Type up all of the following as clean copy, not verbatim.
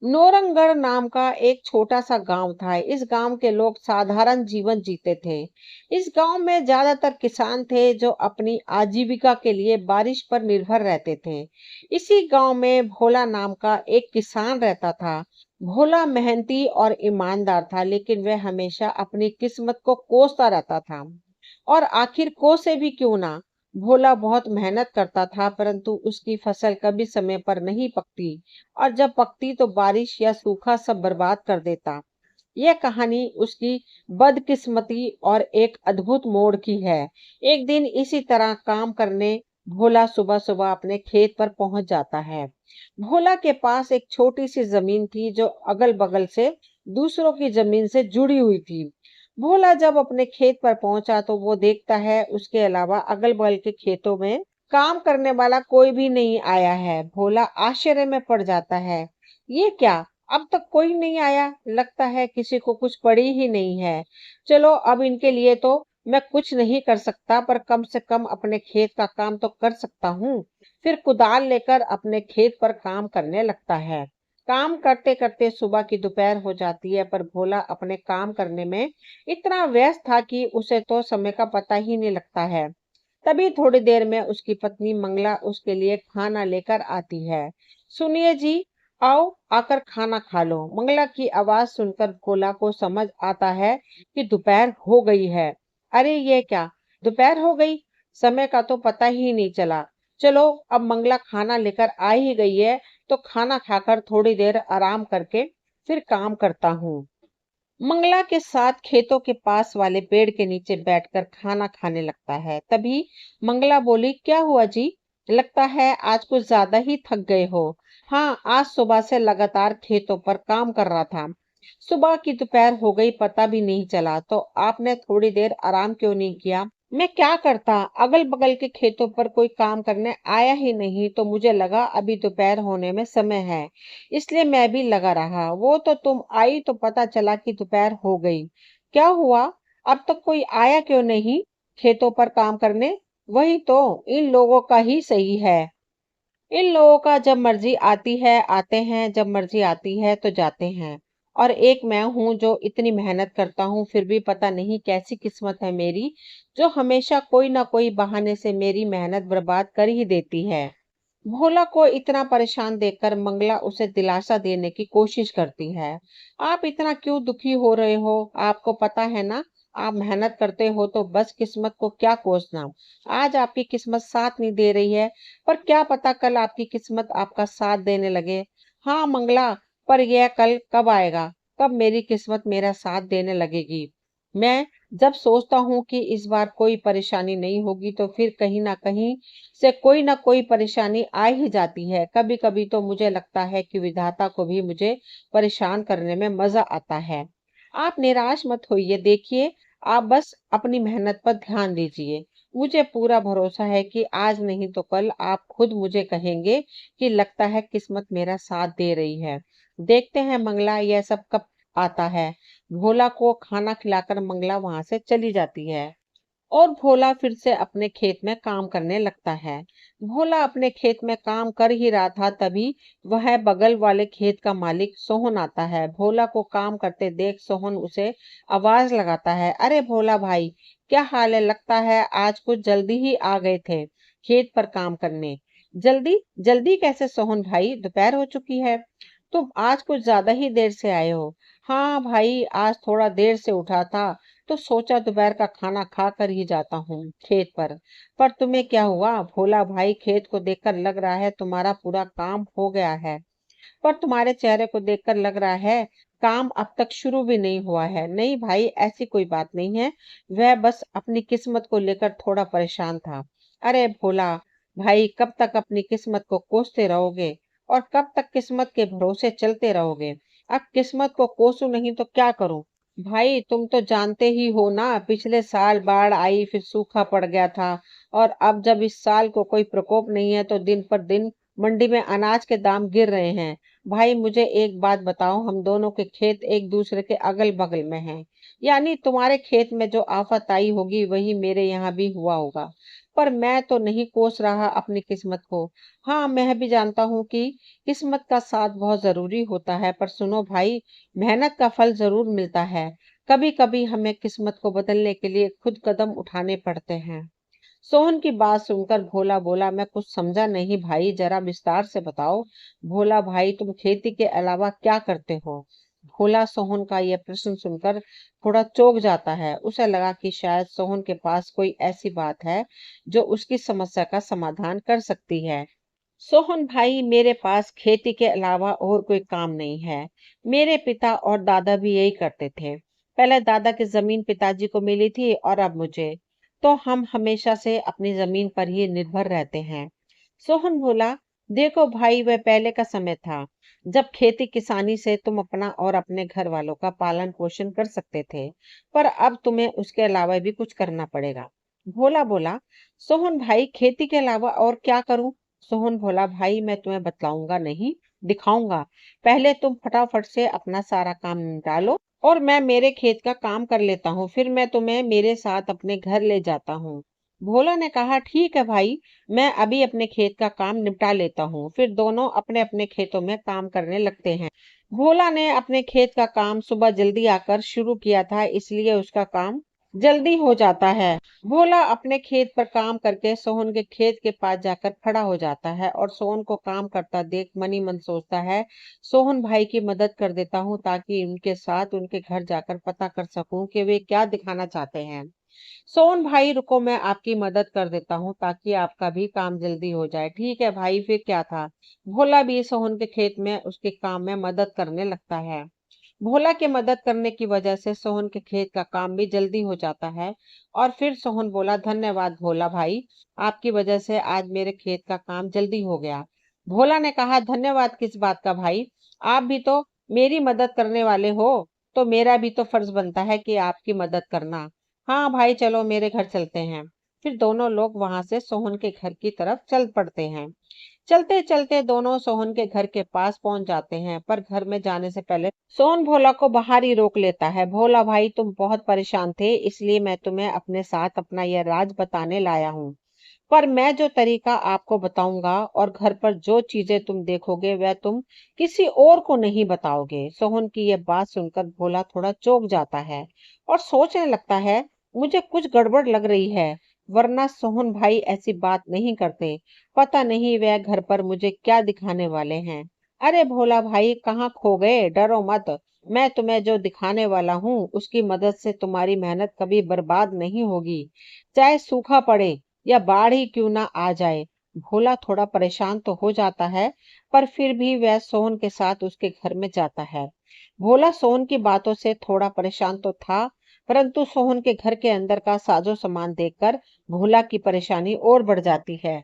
नौरंगढ़ नाम का एक छोटा सा गांव था। इस गांव के लोग साधारण जीवन जीते थे। इस गांव में ज्यादातर किसान थे जो अपनी आजीविका के लिए बारिश पर निर्भर रहते थे। इसी गांव में भोला नाम का एक किसान रहता था। भोला मेहनती और ईमानदार था, लेकिन वह हमेशा अपनी किस्मत को कोसता रहता था। और आखिर कोसे भी क्यों ना, भोला बहुत मेहनत करता था, परंतु उसकी फसल कभी समय पर नहीं पकती, और जब पकती तो बारिश या सूखा सब बर्बाद कर देता। यह कहानी उसकी बदकिस्मती और एक अद्भुत मोड़ की है। एक दिन इसी तरह काम करने भोला सुबह सुबह अपने खेत पर पहुंच जाता है। भोला के पास एक छोटी सी जमीन थी जो अगल बगल से दूसरों की जमीन से जुड़ी हुई थी। भोला जब अपने खेत पर पहुंचा तो वो देखता है उसके अलावा अगल बगल के खेतों में काम करने वाला कोई भी नहीं आया है। भोला आश्चर्य में पड़ जाता है। ये क्या, अब तक कोई नहीं आया, लगता है किसी को कुछ पड़ी ही नहीं है। चलो, अब इनके लिए तो मैं कुछ नहीं कर सकता, पर कम से कम अपने खेत का काम तो कर सकता हूँ। फिर कुदाल लेकर अपने खेत पर काम करने लगता है। काम करते करते सुबह की दोपहर हो जाती है, पर भोला अपने काम करने में इतना व्यस्त था कि उसे तो समय का पता ही नहीं लगता है। तभी थोड़ी देर में उसकी पत्नी मंगला उसके लिए खाना लेकर आती है। सुनिए जी, आओ आकर खाना खा लो। मंगला की आवाज सुनकर भोला को समझ आता है कि दोपहर हो गई है। अरे ये क्या, दोपहर हो गई, समय का तो पता ही नहीं चला। चलो, अब मंगला खाना लेकर आ ही गई है तो खाना खाकर थोड़ी देर आराम करके फिर काम करता हूँ। मंगला के साथ खेतों के पास वाले पेड़ के नीचे बैठकर खाना खाने लगता है। तभी मंगला बोली, क्या हुआ जी, लगता है आज कुछ ज्यादा ही थक गए हो। हाँ, आज सुबह से लगातार खेतों पर काम कर रहा था। सुबह की दोपहर हो गई, पता भी नहीं चला। तो आपने थोड़ी देर आराम क्यों नहीं किया? मैं क्या करता, अगल बगल के खेतों पर कोई काम करने आया ही नहीं, तो मुझे लगा अभी दोपहर होने में समय है, इसलिए मैं भी लगा रहा। वो तो तुम आई तो पता चला कि दोपहर हो गई। क्या हुआ, अब तक कोई आया क्यों नहीं खेतों पर काम करने? वही तो, इन लोगों का ही सही है। इन लोगों का जब मर्जी आती है आते हैं, जब मर्जी आती है तो जाते हैं। और एक मैं हूँ जो इतनी मेहनत करता हूँ, फिर भी पता नहीं कैसी किस्मत है मेरी, जो हमेशा कोई ना कोई बहाने से मेरी मेहनत बर्बाद कर ही देती है। भोला को इतना परेशान देखकर मंगला उसे दिलासा देने की कोशिश करती है। आप इतना क्यों दुखी हो रहे हो? आपको पता है ना, आप मेहनत करते हो तो बस किस्मत को क्या कोसना। आज आपकी किस्मत साथ नहीं दे रही है, पर क्या पता कल आपकी किस्मत आपका साथ देने लगे। हाँ मंगला, पर यह कल कब आएगा, कब मेरी किस्मत मेरा साथ देने लगेगी? मैं जब सोचता हूँ कि इस बार कोई परेशानी नहीं होगी, तो फिर कहीं ना कहीं से कोई ना कोई परेशानी आ ही जाती है। कभी कभी तो मुझे लगता है कि विधाता को भी मुझे परेशान करने में मजा आता है। आप निराश मत होइए, देखिए, आप बस अपनी मेहनत पर ध्यान दीजिए। मुझे पूरा भरोसा है कि आज नहीं तो कल आप खुद मुझे कहेंगे कि लगता है किस्मत मेरा साथ दे रही है। देखते हैं मंगला, यह सब कब आता है। भोला को खाना खिलाकर मंगला वहां से चली जाती है और भोला फिर से अपने खेत में काम करने लगता है। भोला अपने खेत में काम कर ही रहा था, तभी वह बगल वाले खेत का मालिक सोहन आता है। भोला को काम करते देख सोहन उसे आवाज लगाता है, अरे भोला भाई, क्या हाल है? लगता है आज कुछ जल्दी ही आ गए थे खेत पर काम करने। जल्दी जल्दी कैसे सोहन भाई, दोपहर हो चुकी है, तुम आज कुछ ज्यादा ही देर से आए हो। हाँ भाई, आज थोड़ा देर से उठा था, तो सोचा दोपहर का खाना खा कर ही जाता हूँ खेत पर तुम्हें क्या हुआ भोला भाई? खेत को देखकर लग रहा है तुम्हारा पूरा काम हो गया है, पर तुम्हारे चेहरे को देखकर लग रहा है काम अब तक शुरू भी नहीं हुआ है। नहीं भाई, ऐसी कोई बात नहीं है, वह बस अपनी किस्मत को लेकर थोड़ा परेशान था। अरे भोला भाई, कब तक अपनी किस्मत को कोसते रहोगे और कब तक किस्मत के भरोसे चलते रहोगे? अब किस्मत को कोसू नहीं तो क्या करूं? भाई तुम तो जानते ही हो ना, पिछले साल बाढ़ आई, फिर सूखा पड़ गया था, और अब जब इस साल को कोई प्रकोप नहीं है तो दिन पर दिन मंडी में अनाज के दाम गिर रहे हैं। भाई मुझे एक बात बताओ, हम दोनों के खेत एक दूसरे के अगल बगल में हैं, यानी तुम्हारे खेत में जो आफत आई होगी वही मेरे यहाँ भी हुआ होगा। पर मैं तो नहीं कोस रहा अपनी किस्मत को। हाँ, मैं भी जानता हूँ कि किस्मत का साथ बहुत जरूरी होता है, पर सुनो भाई, मेहनत का फल जरूर मिलता है। कभी कभी हमें किस्मत को बदलने के लिए खुद कदम उठाने पड़ते हैं। सोहन की बात सुनकर भोला बोला, मैं कुछ समझा नहीं भाई, जरा विस्तार से बताओ। भोला, भाई तुम खेती के अलावा क्या करते हो? भोला सोहन का यह प्रश्न सुनकर थोड़ा चौंक जाता है। उसे लगा कि शायद सोहन के पास कोई ऐसी बात है जो उसकी समस्या का समाधान कर सकती है। सोहन भाई, मेरे पास खेती के अलावा और कोई काम नहीं है। मेरे पिता और दादा भी यही करते थे। पहले दादा की जमीन पिताजी को मिली थी और अब मुझे, तो हम हमेशा से अपनी जमीन पर ही निर्भर रहते हैं। सोहन बोला, देखो भाई, वह पहले का समय था जब खेती किसानी से तुम अपना और अपने घर वालों का पालन पोषण कर सकते थे, पर अब तुम्हें उसके अलावा भी कुछ करना पड़ेगा। भोला बोला, सोहन भाई, खेती के अलावा और क्या करूं? सोहन बोला, भाई मैं तुम्हें बतलाऊंगा नहीं, दिखाऊंगा। पहले तुम फटाफट से अपना सारा काम निपटा लो और मैं मेरे खेत का काम कर लेता हूँ, फिर मैं तुम्हें मेरे साथ अपने घर ले जाता हूँ। भोला ने कहा, ठीक है भाई, मैं अभी अपने खेत का काम निपटा लेता हूँ। फिर दोनों अपने अपने खेतों में काम करने लगते हैं। भोला ने अपने खेत का काम सुबह जल्दी आकर शुरू किया था, इसलिए उसका काम जल्दी हो जाता है। भोला अपने खेत पर काम करके सोहन के खेत के पास जाकर खड़ा हो जाता है और सोहन को काम करता देख मन ही मन सोचता है, सोहन भाई की मदद कर देता हूँ ताकि उनके साथ उनके घर जाकर पता कर सकूं कि वे क्या दिखाना चाहते हैं। सोहन भाई, रुको, मैं आपकी मदद कर देता हूँ ताकि आपका भी काम जल्दी हो जाए। ठीक है भाई, फिर क्या था? भोला भी सोहन के खेत में उसके काम में मदद करने लगता है। भोला के मदद करने की वजह से सोहन के खेत का काम भी जल्दी हो जाता है। और फिर सोहन बोला, धन्यवाद भोला भाई, आपकी वजह से आज मेरे खेत का काम जल्दी हो गया। भोला ने कहा, धन्यवाद किस बात का भाई, आप भी तो मेरी मदद करने वाले हो, तो मेरा भी तो फर्ज बनता है कि आपकी मदद करना। हाँ भाई, चलो मेरे घर चलते हैं। फिर दोनों लोग वहां से सोहन के घर की तरफ चल पड़ते हैं। चलते चलते दोनों सोहन के घर के पास पहुंच जाते हैं, पर घर में जाने से पहले सोहन भोला को बाहर ही रोक लेता है। भोला भाई, तुम बहुत परेशान थे, इसलिए मैं तुम्हें अपने साथ अपना यह राज बताने लाया हूँ। पर मैं जो तरीका आपको बताऊंगा और घर पर जो चीजें तुम देखोगे वह तुम किसी और को नहीं बताओगे। सोहन की यह बात सुनकर भोला थोड़ा चौंक जाता है और सोचने लगता है, मुझे कुछ गड़बड़ लग रही है, वरना सोहन भाई ऐसी बात नहीं करते। पता नहीं वह घर पर मुझे क्या दिखाने वाले हैं। अरे भोला भाई, कहाँ खो गए? डरो मत, मैं तुम्हें जो दिखाने वाला हूँ उसकी मदद से तुम्हारी मेहनत कभी बर्बाद नहीं होगी, चाहे सूखा पड़े या बाढ़ ही क्यों ना आ जाए। भोला थोड़ा परेशान तो हो जाता है, पर फिर भी वह सोहन के साथ उसके घर में जाता है। भोला सोहन की बातों से थोड़ा परेशान तो था, परंतु सोहन के घर के अंदर का साजो सामान देखकर भोला की परेशानी और बढ़ जाती है।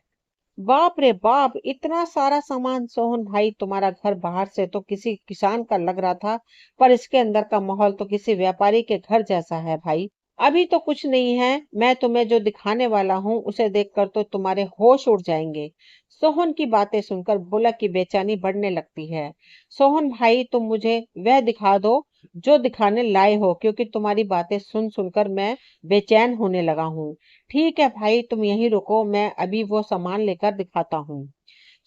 बाप रे बाप, इतना सारा सामान! सोहन भाई, तुम्हारा घर बाहर से तो किसी किसान का लग रहा था, पर इसके अंदर का माहौल तो किसी व्यापारी के घर जैसा है भाई। अभी तो कुछ नहीं है, मैं तुम्हें जो दिखाने वाला हूँ उसे देखकर तो तुम्हारे होश उड़ जाएंगे। सोहन की बातें सुनकर भोला की बेचैनी बढ़ने लगती है। सोहन भाई, तुम मुझे वह दिखा दो जो दिखाने लाए हो, क्योंकि तुम्हारी बातें सुन सुनकर मैं बेचैन होने लगा हूँ। ठीक है भाई, तुम यहीं रुको, मैं अभी वो सामान लेकर दिखाता हूँ।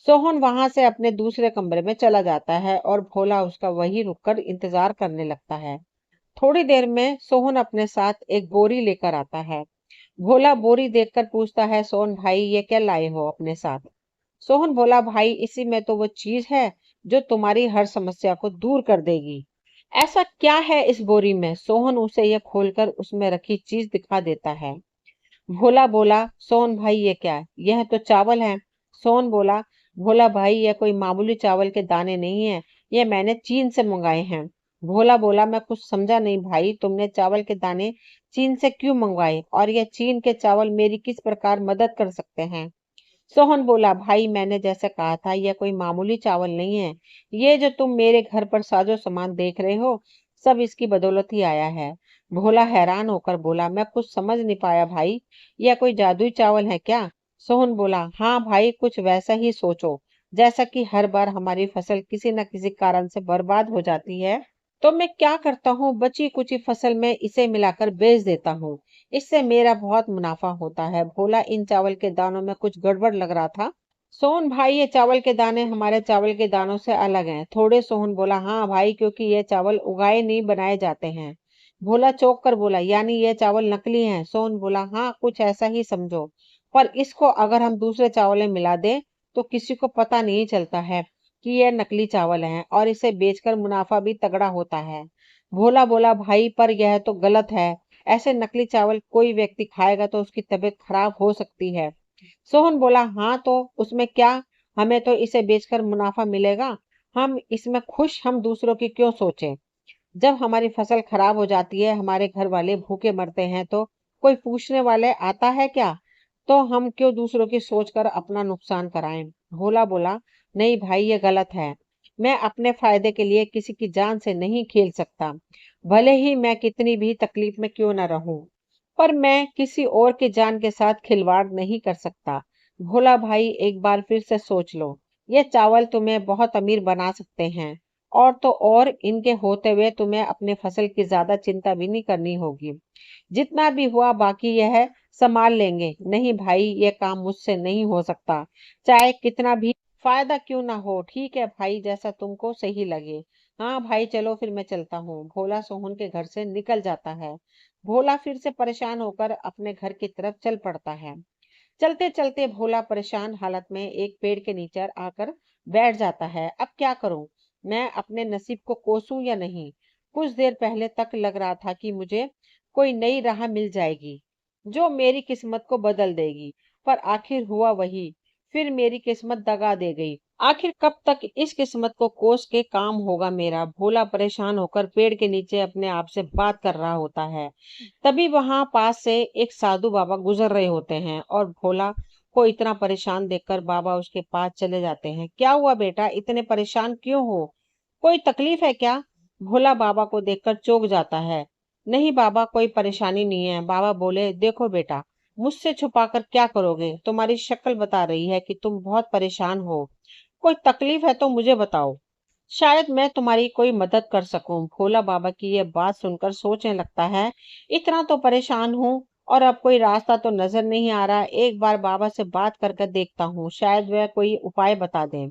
सोहन वहां से अपने दूसरे कमरे में चला जाता है और भोला उसका वहीं रुककर इंतजार करने लगता है। थोड़ी देर में सोहन अपने साथ एक बोरी लेकर आता है। भोला बोरी देखकर पूछता है, सोहन भाई, ये क्या लाए हो अपने साथ? सोहन बोला, भाई इसी में तो वो चीज है जो तुम्हारी हर समस्या को दूर कर देगी। ऐसा क्या है इस बोरी में? सोहन उसे यह खोलकर उसमें रखी चीज दिखा देता है। भोला बोला, सोहन भाई ये क्या है? यह तो चावल है। सोहन बोला, भोला भाई, यह कोई मामूली चावल के दाने नहीं है, ये मैंने चीन से मंगाए हैं। भोला बोला, मैं कुछ समझा नहीं भाई, तुमने चावल के दाने चीन से क्यों मंगवाए, और यह चीन के चावल मेरी किस प्रकार मदद कर सकते हैं? सोहन बोला, भाई मैंने जैसे कहा था, यह कोई मामूली चावल नहीं है। ये जो तुम मेरे घर पर साजो सामान देख रहे हो, सब इसकी बदौलत ही आया है। भोला हैरान होकर बोला, मैं कुछ समझ नहीं पाया भाई, यह कोई जादुई चावल है क्या? सोहन बोला, हाँ भाई, कुछ वैसा ही सोचो, जैसा कि हर बार हमारी फसल किसी न किसी कारण से बर्बाद हो जाती है, तो मैं क्या करता हूँ, बची कुची फसल में इसे मिलाकर बेच देता हूँ। इससे मेरा बहुत मुनाफा होता है। भोला, इन चावल के दानों में कुछ गड़बड़ लग रहा था। सोहन भाई, ये चावल के दाने हमारे चावल के दानों से अलग हैं। थोड़े। सोहन बोला, हाँ भाई, क्योंकि ये चावल उगाए नहीं बनाए जाते हैं। भोला चौंक कर बोला, यानी ये चावल नकली हैं? सोहन बोला, हाँ, कुछ ऐसा ही समझो। पर इसको अगर हम दूसरे चावल में मिला दें तो किसी को पता नहीं चलता है कि ये नकली चावल हैं, और इसे बेचकर मुनाफा भी तगड़ा होता है। भोला बोला, भाई, पर यह तो गलत है। ऐसे नकली चावल कोई व्यक्ति खाएगा तो उसकी तबीयत खराब हो सकती है। सोहन बोला, हाँ तो उसमें क्या, हमें तो इसे बेचकर मुनाफा मिलेगा। हम इसमें खुश, हम दूसरों की क्यों सोचें। जब हमारी फसल खराब हो जाती है, हमारे घर वाले भूखे मरते हैं, तो कोई पूछने वाले आता है क्या? तो हम क्यों दूसरों की सोचकर अपना नुकसान कराएं। भोला बोला, नहीं भाई, ये गलत है। मैं अपने फायदे के लिए किसी की जान से नहीं खेल सकता, भले ही मैं कितनी भी तकलीफ में क्यों न रहूं। पर मैं किसी और की जान के साथ खिलवाड़ नहीं कर सकता। भोला भाई, एक बार फिर से सोच लो। ये चावल तुम्हें बहुत अमीर बना सकते हैं, और तो और इनके होते हुए तुम्हें अपने फसल की ज्यादा चिंता भी नहीं करनी होगी। जितना भी हुआ बाकी यह संभाल लेंगे। नहीं भाई, ये काम मुझसे नहीं हो सकता, चाहे कितना भी फायदा क्यों ना हो। ठीक है भाई, जैसा तुमको सही लगे। हाँ भाई, चलो फिर मैं चलता हूँ। भोला सोहन के घर से निकल जाता है। भोला फिर से परेशान होकर अपने घर की तरफ चल पड़ता है। चलते चलते भोला परेशान हालत में एक पेड़ के नीचे आकर बैठ जाता है। अब क्या करूं, मैं अपने नसीब को कोसूं या नहीं। कुछ देर पहले तक लग रहा था कि मुझे कोई नई राह मिल जाएगी जो मेरी किस्मत को बदल देगी, पर आखिर हुआ वही। फिर मेरी किस्मत दगा दे गई। आखिर कब तक इस किस्मत को कोस के काम होगा मेरा। भोला परेशान होकर पेड़ के नीचे अपने आप से बात कर रहा होता है। तभी वहां पास से एक साधु बाबा गुजर रहे होते हैं, और भोला को इतना परेशान देखकर बाबा उसके पास चले जाते हैं। क्या हुआ बेटा, इतने परेशान क्यों हो, कोई तकलीफ है क्या? भोला बाबा को देखकर चौंक जाता है। नहीं बाबा, कोई परेशानी नहीं है। बाबा बोले, देखो बेटा, मुझसे छुपाकर क्या करोगे, तुम्हारी शक्ल बता रही है कि तुम बहुत परेशान हो। कोई तकलीफ है तो मुझे बताओ, शायद मैं तुम्हारी कोई मदद कर सकूं। भोला बाबा की ये बात सुनकर सोचने लगता है, इतना तो परेशान हूँ और अब कोई रास्ता तो नजर नहीं आ रहा। एक बार बाबा से बात करके देखता हूँ, शायद वह कोई उपाय बता दें।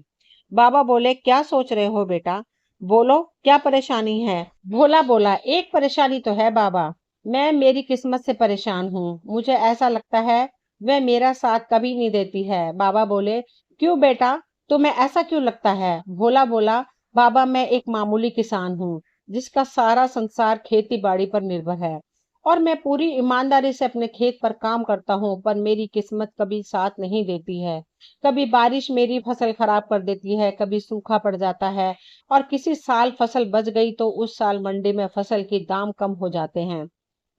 बाबा बोले, क्या सोच रहे हो बेटा, बोलो क्या परेशानी है। भोला बोला, एक परेशानी तो है बाबा, मैं मेरी किस्मत से परेशान हूँ। मुझे ऐसा लगता है वह मेरा साथ कभी नहीं देती है। बाबा बोले, क्यों बेटा, तुम्हें ऐसा क्यों लगता है? भोला बोला, बाबा, मैं एक मामूली किसान हूँ जिसका सारा संसार खेती बाड़ी पर निर्भर है, और मैं पूरी ईमानदारी से अपने खेत पर काम करता हूँ, पर मेरी किस्मत कभी साथ नहीं देती है। कभी बारिश मेरी फसल खराब कर देती है, कभी सूखा पड़ जाता है, और किसी साल फसल बच गई तो उस साल मंडी में फसल के दाम कम हो जाते हैं।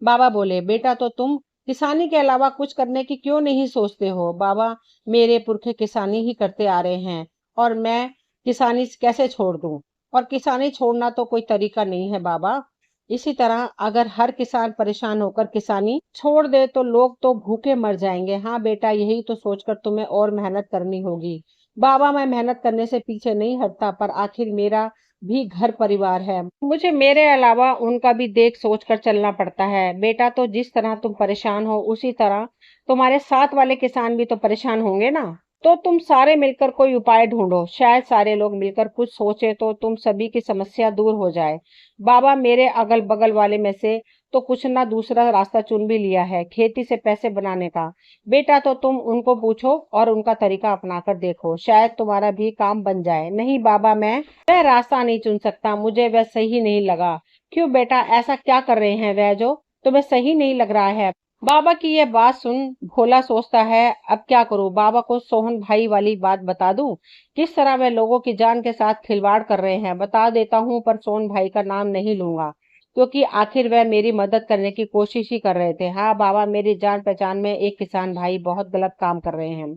बाबा बोले, बेटा, तो तुम किसानी के अलावा कुछ करने की क्यों नहीं सोचते हो? बाबा, मेरे पुरखे किसानी ही करते आ रहे हैं, और मैं किसानी कैसे छोड़ दूं? और किसानी छोड़ना तो कोई तरीका नहीं है बाबा। इसी तरह अगर हर किसान परेशान होकर किसानी छोड़ दे तो लोग तो भूखे मर जाएंगे। हाँ बेटा, यही तो सोचकर तुम्हें और मेहनत करनी होगी। बाबा, मैं मेहनत करने से पीछे नहीं हटता, पर आखिर मेरा भी घर परिवार है, मुझे मेरे अलावा उनका भी देख सोच कर चलना पड़ता है। बेटा, तो जिस तरह तुम परेशान हो उसी तरह तुम्हारे साथ वाले किसान भी तो परेशान होंगे ना। तो तुम सारे मिलकर कोई उपाय ढूंढो, शायद सारे लोग मिलकर कुछ सोचे तो तुम सभी की समस्या दूर हो जाए। बाबा, मेरे अगल बगल वाले में से तो कुछ ना दूसरा रास्ता चुन भी लिया है खेती से पैसे बनाने का। बेटा, तो तुम उनको पूछो और उनका तरीका अपनाकर देखो, शायद तुम्हारा भी काम बन जाए। नहीं बाबा, मैं वह रास्ता नहीं चुन सकता, मुझे वह सही नहीं लगा। क्यों बेटा, ऐसा क्या कर रहे हैं वह जो तुम्हें सही नहीं लग रहा है? बाबा की यह बात सुन भोला सोचता है, अब क्या करूं, बाबा को सोहन भाई वाली बात बता दूं। किस तरह वे लोगों की जान के साथ खिलवाड़ कर रहे हैं, बता देता हूं, पर सोहन भाई का नाम नहीं लूंगा, क्योंकि आखिर वह मेरी मदद करने की कोशिश ही कर रहे थे। हाँ बाबा, मेरी जान पहचान में एक किसान भाई बहुत गलत काम कर रहे हैं।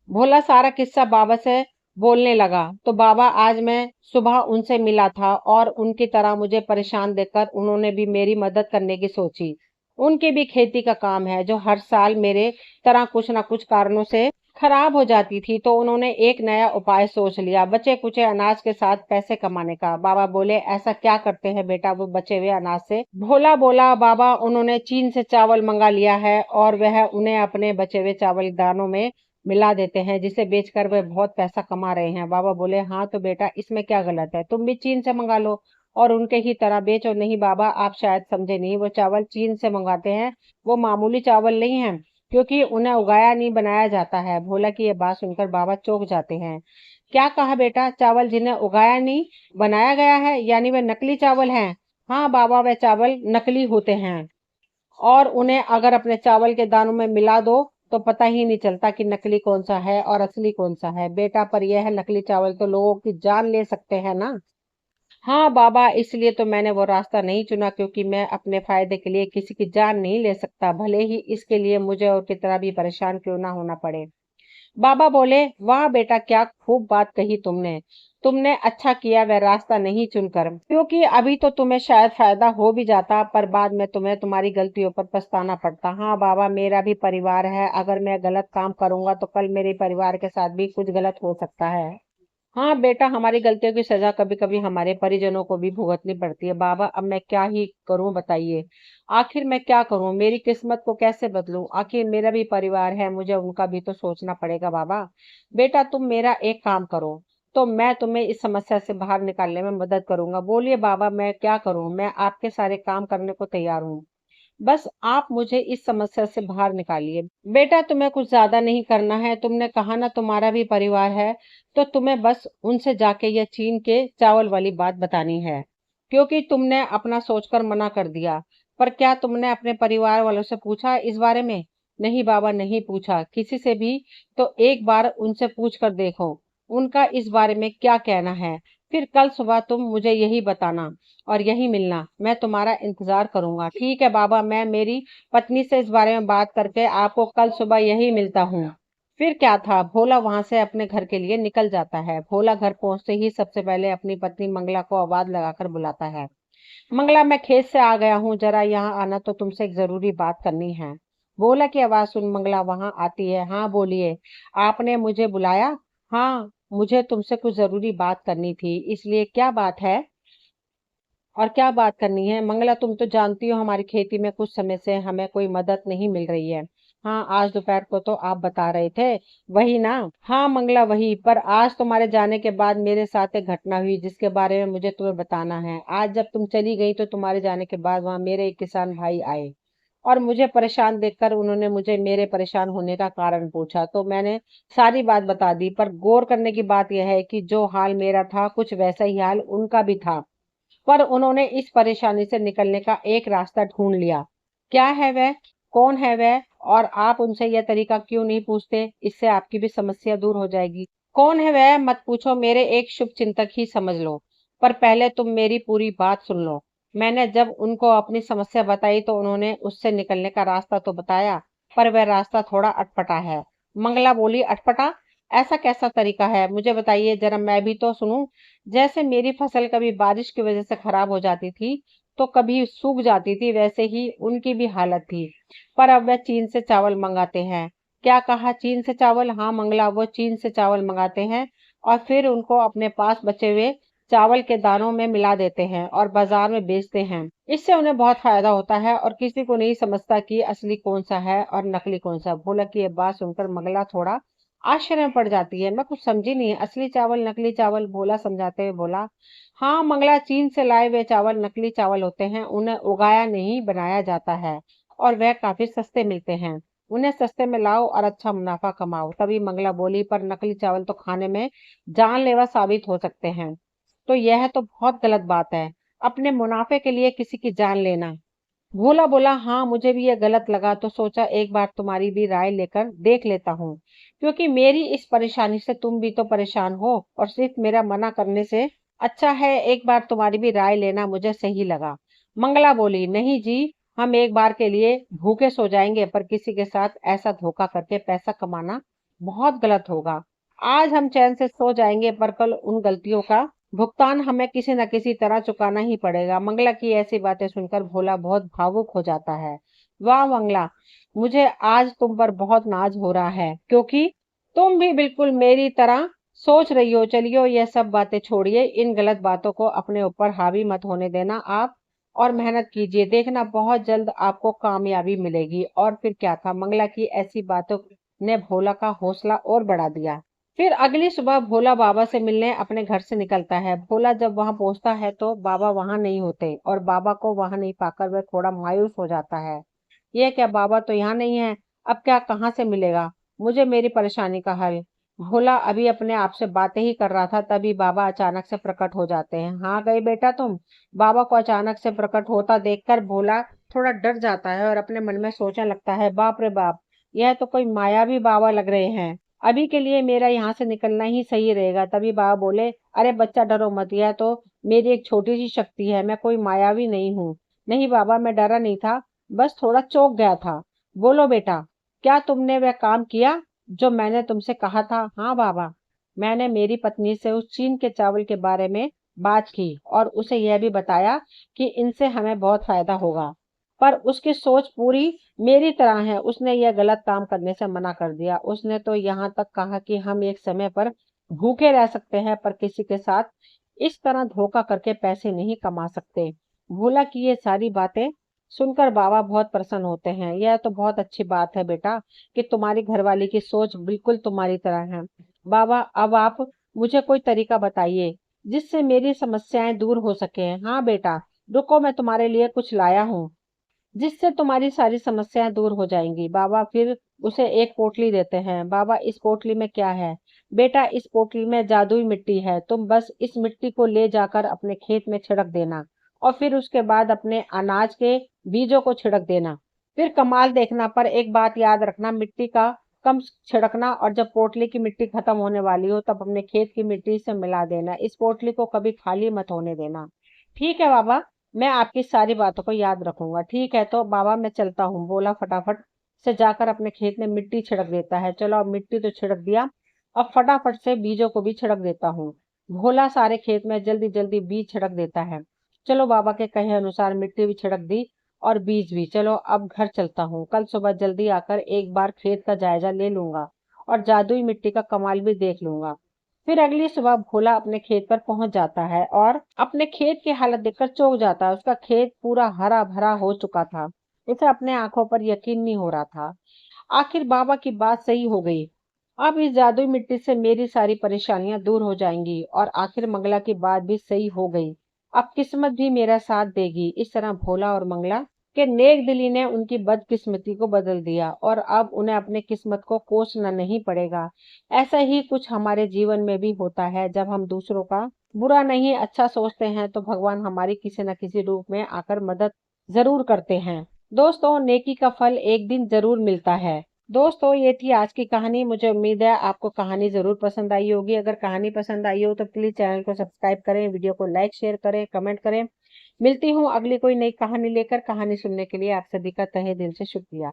भोला सारा किस्सा बाबा से बोलने लगा। तो बाबा, आज मैं सुबह उनसे मिला था, और उनकी तरह मुझे परेशान देखकर उन्होंने भी मेरी मदद करने की सोची। उनकी भी खेती का काम है, जो हर साल मेरे तरह कुछ ना कुछ कारणों से खराब हो जाती थी तो उन्होंने एक नया उपाय सोच लिया, बचे कुचे अनाज के साथ पैसे कमाने का। बाबा बोले, ऐसा क्या करते हैं बेटा वो बचे हुए अनाज से? भोला बोला, बाबा उन्होंने चीन से चावल मंगा लिया है और वह उन्हें अपने बचे हुए चावल दानों में मिला देते हैं, जिसे बेचकर वे बहुत पैसा कमा रहे हैं। बाबा बोले, हाँ तो बेटा इसमें क्या गलत है, तुम भी चीन से मंगा लो और उनके ही तरह बेचो। नहीं बाबा, आप शायद समझे नहीं, वो चावल चीन से मंगाते हैं, वो मामूली चावल नहीं है, क्योंकि उन्हें उगाया नहीं बनाया जाता है। भोला की ये बात सुनकर बाबा चौंक जाते हैं। क्या कहा बेटा? चावल जिन्हें उगाया नहीं बनाया गया है, यानी वे नकली चावल हैं? हाँ बाबा, वे चावल नकली होते हैं और उन्हें अगर अपने चावल के दानों में मिला दो तो पता ही नहीं चलता कि नकली कौन सा है और असली कौन सा है। बेटा, पर यह है नकली चावल तो लोगों की जान ले सकते हैं ना। हाँ बाबा, इसलिए तो मैंने वो रास्ता नहीं चुना, क्योंकि मैं अपने फायदे के लिए किसी की जान नहीं ले सकता, भले ही इसके लिए मुझे और कितना भी परेशान क्यों ना होना पड़े। बाबा बोले, वाह बेटा, क्या खूब बात कही तुमने। तुमने अच्छा किया वह रास्ता नहीं चुनकर, क्योंकि अभी तो तुम्हें शायद फायदा हो भी जाता, पर बाद में तुम्हें तुम्हारी गलतियों पर पछताना पड़ता। हाँ बाबा, मेरा भी परिवार है, अगर मैं गलत काम करूंगा तो कल मेरे परिवार के साथ भी कुछ गलत हो सकता है। हाँ बेटा, हमारी गलतियों की सजा कभी कभी हमारे परिजनों को भी भुगतनी पड़ती है। बाबा, अब मैं क्या ही करूं बताइए? आखिर मैं क्या करूं? मेरी किस्मत को कैसे बदलूं? आखिर मेरा भी परिवार है, मुझे उनका भी तो सोचना पड़ेगा। बाबा, बेटा तुम मेरा एक काम करो तो मैं तुम्हें इस समस्या से बाहर निकालने में मदद करूंगा। बोलिए बाबा, मैं क्या करूं? मैं आपके सारे काम करने को तैयार हूँ, बस आप मुझे इस समस्या से बाहर निकालिए। बेटा, तुम्हें कुछ ज्यादा नहीं करना है, तुमने कहा ना तुम्हारा भी परिवार है, तो तुम्हें बस उनसे जाके यह चीन के चावल वाली बात बतानी है, क्योंकि तुमने अपना सोचकर मना कर दिया। पर क्या तुमने अपने परिवार वालों से पूछा इस बारे में? नहीं बाबा, नहीं पूछा किसी से भी। तो एक बार उनसे पूछ कर देखो, उनका इस बारे में क्या कहना है। फिर कल सुबह तुम मुझे यही बताना और यही मिलना, मैं तुम्हारा इंतजार करूंगा। ठीक है बाबा, मैं मेरी पत्नी से इस बारे में बात करके आपको कल सुबह यही मिलता हूँ। फिर क्या था, भोला वहां से अपने घर के लिए निकल जाता है। भोला घर पहुंचते ही सबसे पहले अपनी पत्नी मंगला को आवाज लगाकर बुलाता है। मंगला, मैं खेत से आ गया हूँ, जरा यहाँ आना, तो तुमसे एक जरूरी बात करनी है। भोला की आवाज सुन मंगला वहां आती है। हाँ बोलिए, आपने मुझे बुलाया? हाँ, मुझे तुमसे कुछ जरूरी बात करनी थी, इसलिए क्या बात है और क्या बात करनी है? मंगला, तुम तो जानती हो हमारी खेती में कुछ समय से हमें कोई मदद नहीं मिल रही है। हाँ, आज दोपहर को तो आप बता रहे थे, वही ना? हाँ मंगला, वही। पर आज तुम्हारे जाने के बाद मेरे साथ एक घटना हुई जिसके बारे में मुझे तुम्हें बताना है। आज जब तुम चली गई तो तुम्हारे जाने के बाद वहां मेरे एक किसान भाई आए और मुझे परेशान देखकर उन्होंने मुझे मेरे परेशान होने का कारण पूछा, तो मैंने सारी बात बता दी। पर गौर करने की बात यह है कि जो हाल मेरा था कुछ वैसा ही हाल उनका भी था, पर उन्होंने इस परेशानी से निकलने का एक रास्ता ढूंढ लिया। क्या है वह? कौन है वह? और आप उनसे यह तरीका क्यों नहीं पूछते? इससे आपकी भी समस्या दूर हो जाएगी। कौन है वह? मत पूछो, मेरे एक शुभ चिंतक ही समझ लो। पर पहले तुम मेरी पूरी बात सुन लो। मैंने जब उनको अपनी समस्या बताई तो उन्होंने उससे निकलने का रास्ता तो बताया, पर वह रास्ता थोड़ा अटपटा है। मंगला बोली, अटपटा? ऐसा कैसा तरीका है, मुझे बताइए जरा, मैं भी तो सुनूं। जैसे मेरी फसल कभी बारिश की वजह से खराब हो जाती थी तो कभी सूख जाती थी, वैसे ही उनकी भी हालत थी। पर अब वह चीन से चावल मंगाते हैं। क्या कहा, चीन से चावल? हाँ मंगला, वो चीन से चावल मंगाते हैं और फिर उनको अपने पास बचे हुए चावल के दानों में मिला देते हैं और बाजार में बेचते हैं। इससे उन्हें बहुत फायदा होता है और किसी को नहीं समझता कि असली कौन सा है और नकली कौन सा। भोला की ये बात सुनकर मंगला थोड़ा आश्चर्य में पड़ जाती है। मैं कुछ समझी नहीं, असली चावल नकली चावल? भोला समझाते हुए बोला, हाँ मंगला, चीन से लाए हुए चावल नकली चावल होते हैं, उन्हें उगाया नहीं बनाया जाता है और वह काफी सस्ते मिलते हैं। उन्हें सस्ते में लाओ और अच्छा मुनाफा कमाओ। तभी मंगला बोली, पर नकली चावल तो खाने में जानलेवा साबित हो सकते हैं, तो यह तो बहुत गलत बात है, अपने मुनाफे के लिए किसी की जान लेना। भोला बोला, हाँ मुझे भी यह गलत लगा, तो सोचा एक बार तुम्हारी भी राय लेकर देख लेता हूँ, क्योंकि मेरी इस परेशानी से तुम भी तो परेशान हो और सिर्फ मेरा मना करने से अच्छा है एक बार तुम्हारी भी राय लेना मुझे सही लगा। मंगला बोली, नहीं जी, हम एक बार के लिए भूखे सो जाएंगे, पर किसी के साथ ऐसा धोखा करके पैसा कमाना बहुत गलत होगा। आज हम चैन से सो जाएंगे, पर कल उन गलतियों का भुगतान हमें किसी न किसी तरह चुकाना ही पड़ेगा। मंगला की ऐसी बातें सुनकर भोला बहुत भावुक हो जाता है। वाह मंगला, मुझे आज तुम पर बहुत नाज हो रहा है, क्योंकि तुम भी बिल्कुल मेरी तरह सोच रही हो। चलिए यह सब बातें छोड़िए, इन गलत बातों को अपने ऊपर हावी मत होने देना आप, और मेहनत कीजिए, देखना बहुत जल्द आपको कामयाबी मिलेगी। और फिर क्या था, मंगला की ऐसी बातों ने भोला का हौसला और बढ़ा दिया। फिर अगली सुबह भोला बाबा से मिलने अपने घर से निकलता है। भोला जब वहां पहुंचता है तो बाबा वहां नहीं होते, और बाबा को वहां नहीं पाकर वह थोड़ा मायूस हो जाता है। यह क्या, बाबा तो यहाँ नहीं है, अब क्या कहाँ से मिलेगा मुझे मेरी परेशानी का हल। भोला अभी अपने आप से बातें ही कर रहा था, तभी बाबा अचानक से प्रकट हो जाते हैं। हाँ गए बेटा तुम। बाबा को अचानक से प्रकट होता देखकर भोला थोड़ा डर जाता है और अपने मन में सोचने लगता है, बाप रे बाप, यह तो कोई मायावी बाबा लग रहे हैं। अभी के लिए मेरा यहाँ से निकलना ही सही रहेगा। तभी बाबा बोले, अरे बच्चा डरो मत, यह तो मेरी एक छोटी सी शक्ति है, मैं कोई मायावी नहीं हूँ। नहीं बाबा, मैं डरा नहीं था, बस थोड़ा चौंक गया था। बोलो बेटा, क्या तुमने वह काम किया जो मैंने तुमसे कहा था? हाँ बाबा, मैंने मेरी पत्नी से उस चीन के चावल के बारे में बात की और उसे यह भी बताया कि इनसे हमें बहुत फायदा होगा। पर उसकी सोच पूरी मेरी तरह है, उसने यह गलत काम करने से मना कर दिया। उसने तो यहाँ तक कहा कि हम एक समय पर भूखे रह सकते हैं, पर किसी के साथ इस तरह धोखा करके पैसे नहीं कमा सकते। भोला की ये सारी बातें सुनकर बाबा बहुत प्रसन्न होते हैं। यह तो बहुत अच्छी बात है बेटा कि तुम्हारी घरवाली की सोच बिल्कुल तुम्हारी तरह है। बाबा अब आप मुझे कोई तरीका बताइए जिससे मेरी समस्याएं दूर हो सके। हाँ बेटा, रुको मैं तुम्हारे लिए कुछ लाया हूँ जिससे तुम्हारी सारी समस्याएं दूर हो जाएंगी। बाबा फिर उसे एक पोटली देते हैं। बाबा इस पोटली में क्या है? बेटा इस पोटली में जादुई मिट्टी है, तुम बस इस मिट्टी को ले जाकर अपने खेत में छिड़क देना और फिर उसके बाद अपने अनाज के बीजों को छिड़क देना। फिर कमाल देखना, पर एक बात याद रखना, मिट्टी का कम छिड़कना, और जब पोटली की मिट्टी खत्म होने वाली हो तब अपने खेत की मिट्टी से मिला देना। इस पोटली को कभी खाली मत होने देना। ठीक है बाबा, मैं आपकी सारी बातों को याद रखूंगा। ठीक है तो बाबा मैं चलता हूँ, बोला फटाफट से जाकर अपने खेत में मिट्टी छिड़क देता है। चलो अब मिट्टी तो छिड़क दिया, अब फटाफट से बीजों को भी छिड़क देता हूँ। भोला सारे खेत में जल्दी जल्दी बीज छिड़क देता है। चलो बाबा के कहे अनुसार मिट्टी भी छिड़क दी और बीज भी। चलो अब घर चलता हूँ, कल सुबह जल्दी आकर एक बार खेत का जायजा ले लूंगा और जादुई मिट्टी का कमाल भी देख लूंगा। फिर अगली सुबह भोला अपने खेत पर पहुंच जाता है और अपने खेत की हालत देखकर चौंक जाता है। उसका खेत पूरा हरा भरा हो चुका था। उसे अपने आंखों पर यकीन नहीं हो रहा था। आखिर बाबा की बात सही हो गई। अब इस जादुई मिट्टी से मेरी सारी परेशानियां दूर हो जाएंगी, और आखिर मंगला की बात भी सही हो गई। अब किस्मत भी मेरा साथ देगी। इस तरह भोला और मंगला के नेक दिली ने उनकी बदकिस्मती को बदल दिया, और अब उन्हें अपने किस्मत को कोसना नहीं पड़ेगा। ऐसा ही कुछ हमारे जीवन में भी होता है। जब हम दूसरों का बुरा नहीं अच्छा सोचते हैं तो भगवान हमारी किसी न किसी रूप में आकर मदद जरूर करते हैं। दोस्तों, नेकी का फल एक दिन जरूर मिलता है। दोस्तों, ये थी आज की कहानी। मुझे उम्मीद है आपको कहानी जरूर पसंद आई होगी। अगर कहानी पसंद आई हो तो प्लीज चैनल को सब्सक्राइब करें, वीडियो को लाइक शेयर करें, कमेंट करें। मिलती हूँ अगली कोई नई कहानी लेकर। कहानी सुनने के लिए आप सभी का तहे दिल से शुक्रिया।